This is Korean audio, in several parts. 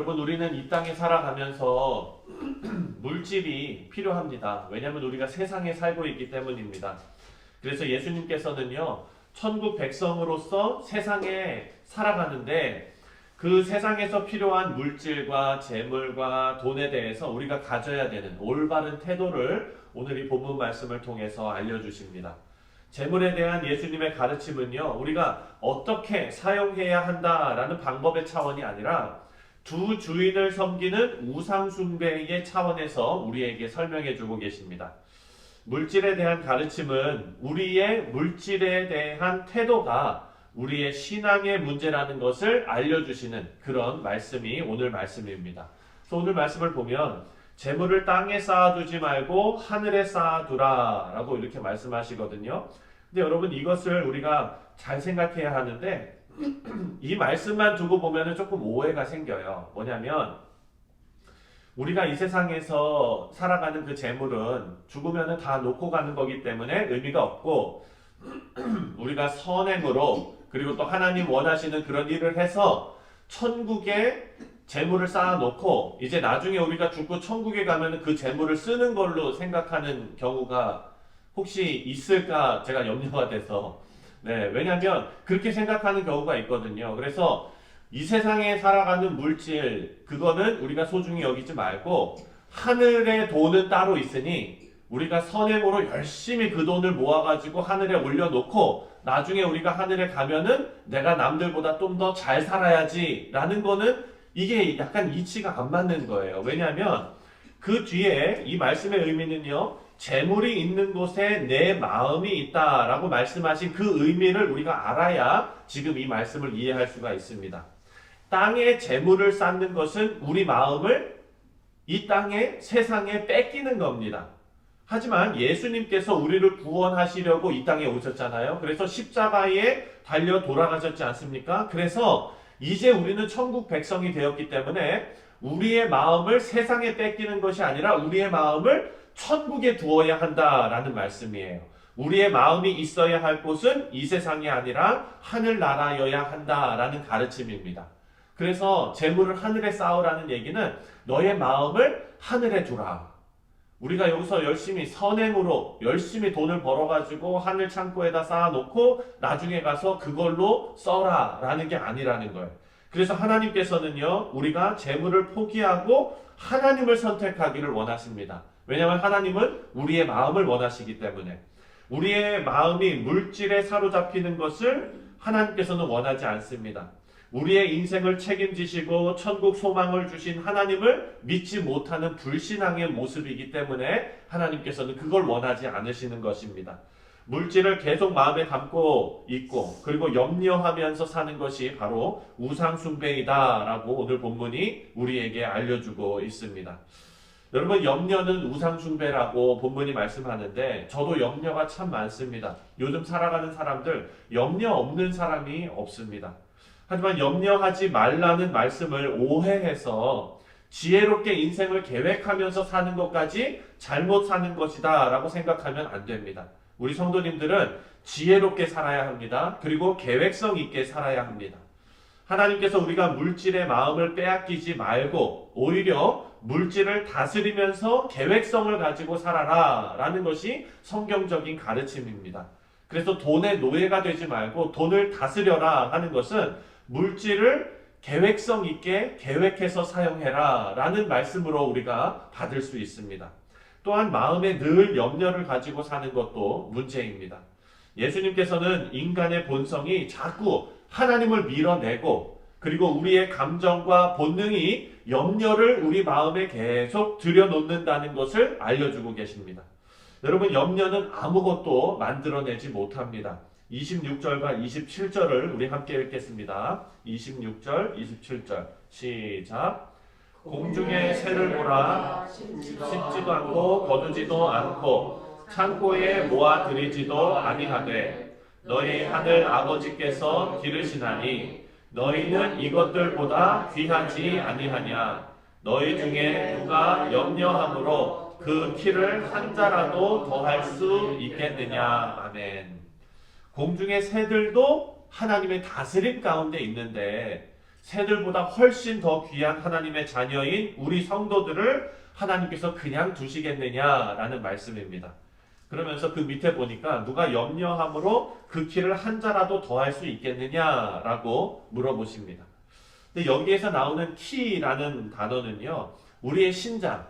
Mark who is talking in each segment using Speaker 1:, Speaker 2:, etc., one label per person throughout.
Speaker 1: 여러분, 우리는 이 땅에 살아가면서 물질이 필요합니다. 왜냐하면 우리가 세상에 살고 있기 때문입니다. 그래서 예수님께서는요, 천국 백성으로서 세상에 살아가는데 그 세상에서 필요한 물질과 재물과 돈에 대해서 우리가 가져야 되는 올바른 태도를 오늘 이 본문 말씀을 통해서 알려주십니다. 재물에 대한 예수님의 가르침은요, 우리가 어떻게 사용해야 한다라는 방법의 차원이 아니라 두 주인을 섬기는 우상숭배의 차원에서 우리에게 설명해 주고 계십니다. 물질에 대한 가르침은 우리의 물질에 대한 태도가 우리의 신앙의 문제라는 것을 알려주시는 그런 말씀이 오늘 말씀입니다. 그래서 오늘 말씀을 보면 재물을 땅에 쌓아두지 말고 하늘에 쌓아두라 라고 이렇게 말씀하시거든요. 근데 여러분, 이것을 우리가 잘 생각해야 하는데 이 말씀만 두고 보면 조금 오해가 생겨요. 뭐냐면 우리가 이 세상에서 살아가는 그 재물은 죽으면 다 놓고 가는 거기 때문에 의미가 없고 우리가 선행으로 그리고 또 하나님 원하시는 그런 일을 해서 천국에 재물을 쌓아놓고 이제 나중에 우리가 죽고 천국에 가면 그 재물을 쓰는 걸로 생각하는 경우가 혹시 있을까 제가 염려가 돼서, 왜냐하면 그렇게 생각하는 경우가 있거든요. 그래서 이 세상에 살아가는 물질, 그거는 우리가 소중히 여기지 말고 하늘의 돈은 따로 있으니 우리가 선행으로 열심히 그 돈을 모아가지고 하늘에 올려놓고 나중에 우리가 하늘에 가면은 내가 남들보다 좀 더 잘 살아야지 라는 거는 이게 약간 이치가 안 맞는 거예요. 왜냐하면 그 뒤에 이 말씀의 의미는요, 재물이 있는 곳에 내 마음이 있다라고 말씀하신 그 의미를 우리가 알아야 지금 이 말씀을 이해할 수가 있습니다. 땅에 재물을 쌓는 것은 우리 마음을 이 땅에 세상에 뺏기는 겁니다. 하지만 예수님께서 우리를 구원하시려고 이 땅에 오셨잖아요. 그래서 십자가에 달려 돌아가셨지 않습니까? 그래서 이제 우리는 천국 백성이 되었기 때문에 우리의 마음을 세상에 뺏기는 것이 아니라 우리의 마음을 천국에 두어야 한다라는 말씀이에요. 우리의 마음이 있어야 할 곳은 이 세상이 아니라 하늘나라여야 한다라는 가르침입니다. 그래서 재물을 하늘에 쌓으라는 얘기는 너의 마음을 하늘에 두라. 우리가 여기서 열심히 선행으로 열심히 돈을 벌어가지고 하늘 창고에다 쌓아놓고 나중에 가서 그걸로 써라 라는 게 아니라는 거예요. 그래서 하나님께서는요, 우리가 재물을 포기하고 하나님을 선택하기를 원하십니다. 왜냐하면 하나님은 우리의 마음을 원하시기 때문에. 우리의 마음이 물질에 사로잡히는 것을 하나님께서는 원하지 않습니다. 우리의 인생을 책임지시고 천국 소망을 주신 하나님을 믿지 못하는 불신앙의 모습이기 때문에 하나님께서는 그걸 원하지 않으시는 것입니다. 물질을 계속 마음에 담고 있고 그리고 염려하면서 사는 것이 바로 우상숭배이다라고 오늘 본문이 우리에게 알려주고 있습니다. 여러분, 염려는 우상숭배라고 본문이 말씀하는데 저도 염려가 참 많습니다. 요즘 살아가는 사람들 염려 없는 사람이 없습니다. 하지만 염려하지 말라는 말씀을 오해해서 지혜롭게 인생을 계획하면서 사는 것까지 잘못 사는 것이다 라고 생각하면 안 됩니다. 우리 성도님들은 지혜롭게 살아야 합니다. 그리고 계획성 있게 살아야 합니다. 하나님께서 우리가 물질의 마음을 빼앗기지 말고 오히려 물질을 다스리면서 계획성을 가지고 살아라 라는 것이 성경적인 가르침입니다. 그래서 돈의 노예가 되지 말고 돈을 다스려라 하는 것은 물질을 계획성 있게 계획해서 사용해라 라는 말씀으로 우리가 받을 수 있습니다. 또한 마음에 늘 염려를 가지고 사는 것도 문제입니다. 예수님께서는 인간의 본성이 자꾸 하나님을 밀어내고 그리고 우리의 감정과 본능이 염려를 우리 마음에 계속 들여놓는다는 것을 알려주고 계십니다. 여러분, 염려는 아무것도 만들어내지 못합니다. 26절과 27절을 우리 함께 읽겠습니다. 26절, 27절 시작. 공중의 새를 보라. 심지도 않고 거두지도 않고 창고에 모아들이지도 아니하되 너희 하늘 아버지께서 기르시나니 너희는 이것들보다 귀하지 아니하냐. 너희 중에 누가 염려함으로 그 키를 한 자라도 더할 수 있겠느냐. 아멘. 공중의 새들도 하나님의 다스림 가운데 있는데 새들보다 훨씬 더 귀한 하나님의 자녀인 우리 성도들을 하나님께서 그냥 두시겠느냐라는 말씀입니다. 그러면서 그 밑에 보니까 누가 염려함으로 그 키를 한 자라도 더할 수 있겠느냐라고 물어보십니다. 근데 여기에서 나오는 키라는 단어는요, 우리의 신장,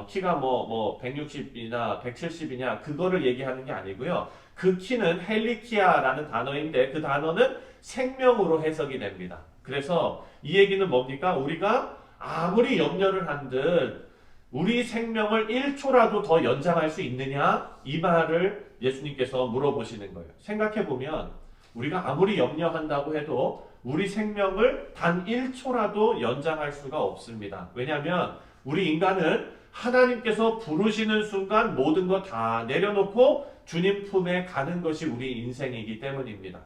Speaker 1: 키가 160이나 170이냐 그거를 얘기하는 게 아니고요. 그 키는 헬리키아라는 단어인데 그 단어는 생명으로 해석이 됩니다. 그래서 이 얘기는 뭡니까? 우리가 아무리 염려를 한들 우리 생명을 1초라도 더 연장할 수 있느냐? 이 말을 예수님께서 물어보시는 거예요. 생각해보면 우리가 아무리 염려한다고 해도 우리 생명을 단 1초라도 연장할 수가 없습니다. 왜냐하면 우리 인간은 하나님께서 부르시는 순간 모든 것 다 내려놓고 주님 품에 가는 것이 우리 인생이기 때문입니다.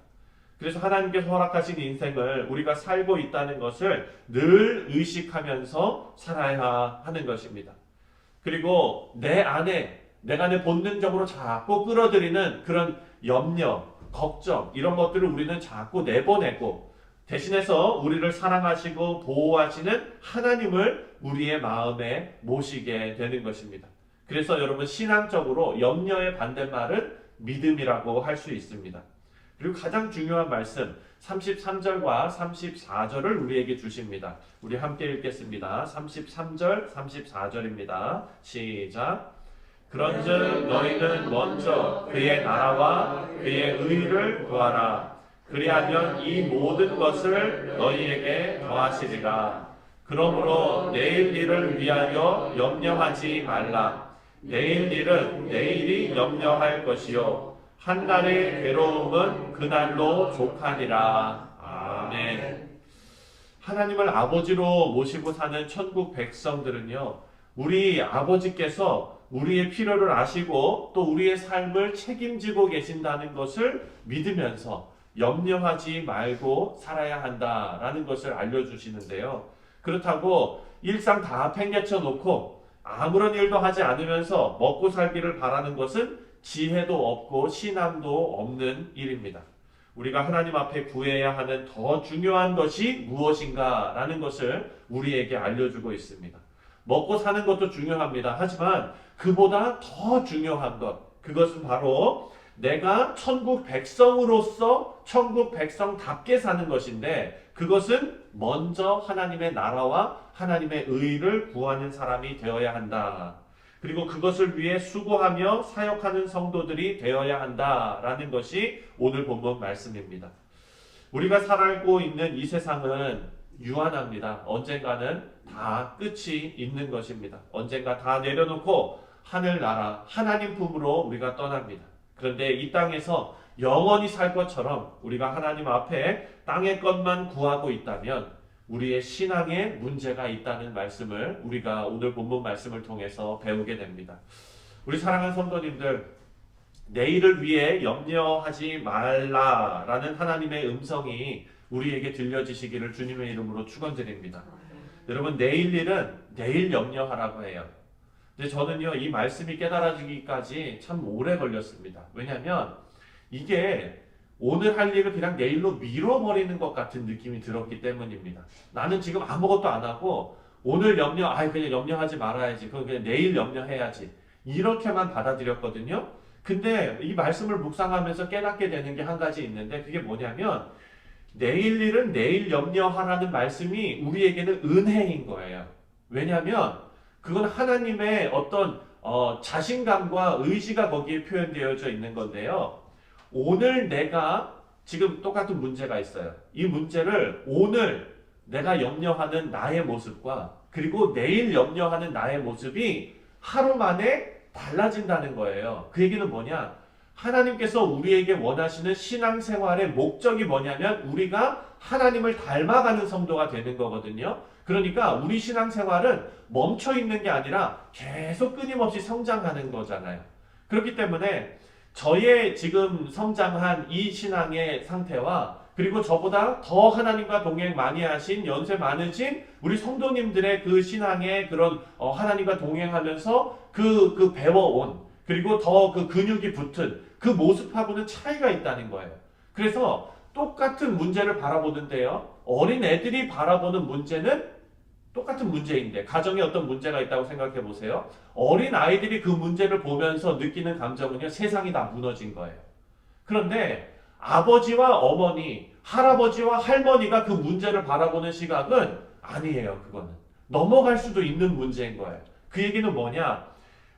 Speaker 1: 그래서 하나님께서 허락하신 인생을 우리가 살고 있다는 것을 늘 의식하면서 살아야 하는 것입니다. 그리고 내가 내 본능적으로 자꾸 끌어들이는 그런 염려, 걱정 이런 것들을 우리는 자꾸 내보내고 대신해서 우리를 사랑하시고 보호하시는 하나님을 우리의 마음에 모시게 되는 것입니다. 그래서 여러분 신앙적으로 염려의 반대말은 믿음이라고 할 수 있습니다. 그리고 가장 중요한 말씀 33절과 34절을 우리에게 주십니다. 우리 함께 읽겠습니다. 33절, 34절입니다. 시작. 그런즉 너희는 먼저 그의 나라와 그의 의를 구하라. 그리하면 이 모든 것을 너희에게 더하시리라. 그러므로 내일 일을 위하여 염려하지 말라. 내일 일은 내일이 염려할 것이요 한날의 괴로움은 그날로 족하니라. 아멘. 하나님을 아버지로 모시고 사는 천국 백성들은요, 우리 아버지께서 우리의 필요를 아시고 또 우리의 삶을 책임지고 계신다는 것을 믿으면서 염려하지 말고 살아야 한다라는 것을 알려주시는데요. 그렇다고 일상 다 팽개쳐 놓고 아무런 일도 하지 않으면서 먹고 살기를 바라는 것은 지혜도 없고 신앙도 없는 일입니다. 우리가 하나님 앞에 구해야 하는 더 중요한 것이 무엇인가 라는 것을 우리에게 알려주고 있습니다. 먹고 사는 것도 중요합니다. 하지만 그보다 더 중요한 것, 그것은 바로 내가 천국 백성으로서 천국 백성답게 사는 것인데 그것은 먼저 하나님의 나라와 하나님의 의를 구하는 사람이 되어야 한다. 그리고 그것을 위해 수고하며 사역하는 성도들이 되어야 한다라는 것이 오늘 본문 말씀입니다. 우리가 살고 있는 이 세상은 유한합니다. 언젠가는 다 끝이 있는 것입니다. 언젠가 다 내려놓고 하늘나라 하나님 품으로 우리가 떠납니다. 그런데 이 땅에서 영원히 살 것처럼 우리가 하나님 앞에 땅의 것만 구하고 있다면 우리의 신앙에 문제가 있다는 말씀을 우리가 오늘 본문 말씀을 통해서 배우게 됩니다. 우리 사랑하는 성도님들, 내일을 위해 염려하지 말라라는 하나님의 음성이 우리에게 들려지시기를 주님의 이름으로 축원드립니다. 여러분, 내일 일은 내일 염려하라고 해요. 근데 저는요, 이 말씀이 깨달아지기까지 참 오래 걸렸습니다. 왜냐하면 이게 오늘 할 일을 그냥 내일로 미뤄버리는 것 같은 느낌이 들었기 때문입니다. 나는 지금 아무것도 안 하고 오늘 그냥 염려하지 말아야지. 그건 그냥 내일 염려해야지. 이렇게만 받아들였거든요. 근데 이 말씀을 묵상하면서 깨닫게 되는 게 한 가지 있는데 그게 뭐냐면 내일 일은 내일 염려하라는 말씀이 우리에게는 은혜인 거예요. 왜냐하면 그건 하나님의 어떤 자신감과 의지가 거기에 표현되어져 있는 건데요. 오늘 내가 지금 똑같은 문제가 있어요. 이 문제를 오늘 내가 염려하는 나의 모습과 그리고 내일 염려하는 나의 모습이 하루 만에 달라진다는 거예요. 그 얘기는 뭐냐? 하나님께서 우리에게 원하시는 신앙생활의 목적이 뭐냐면 우리가 하나님을 닮아가는 성도가 되는 거거든요. 그러니까 우리 신앙생활은 멈춰있는 게 아니라 계속 끊임없이 성장하는 거잖아요. 그렇기 때문에 저의 지금 성장한 이 신앙의 상태와 그리고 저보다 더 하나님과 동행 많이 하신 연세 많으신 우리 성도님들의 그 신앙의 그런 하나님과 동행하면서 그 배워온 그리고 더 그 근육이 붙은 그 모습하고는 차이가 있다는 거예요. 그래서 똑같은 문제를 바라보는데요. 어린 애들이 바라보는 문제는 똑같은 문제인데 가정에 어떤 문제가 있다고 생각해 보세요. 어린 아이들이 그 문제를 보면서 느끼는 감정은요. 세상이 다 무너진 거예요. 그런데 아버지와 어머니, 할아버지와 할머니가 그 문제를 바라보는 시각은 아니에요. 그거는. 넘어갈 수도 있는 문제인 거예요. 그 얘기는 뭐냐?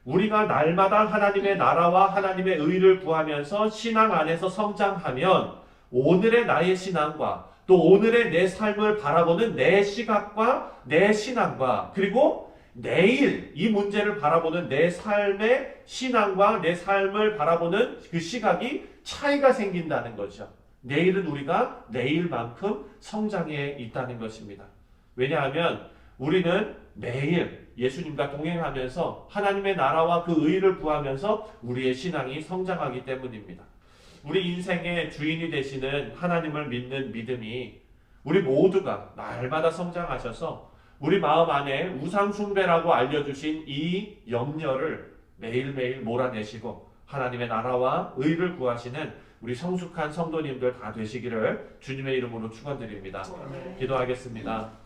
Speaker 1: 우리가 날마다 하나님의 나라와 하나님의 의를 구하면서 신앙 안에서 성장하면 오늘의 나의 신앙과 또 오늘의 내 삶을 바라보는 내 시각과 내 신앙과 그리고 내일 이 문제를 바라보는 내 삶의 신앙과 내 삶을 바라보는 그 시각이 차이가 생긴다는 거죠. 내일은 우리가 내일만큼 성장해 있다는 것입니다. 왜냐하면 우리는 매일 예수님과 동행하면서 하나님의 나라와 그 의를 구하면서 우리의 신앙이 성장하기 때문입니다. 우리 인생의 주인이 되시는 하나님을 믿는 믿음이 우리 모두가 날마다 성장하셔서 우리 마음 안에 우상 숭배라고 알려주신 이 염려를 매일매일 몰아내시고 하나님의 나라와 의를 구하시는 우리 성숙한 성도님들 다 되시기를 주님의 이름으로 축원드립니다. 기도하겠습니다.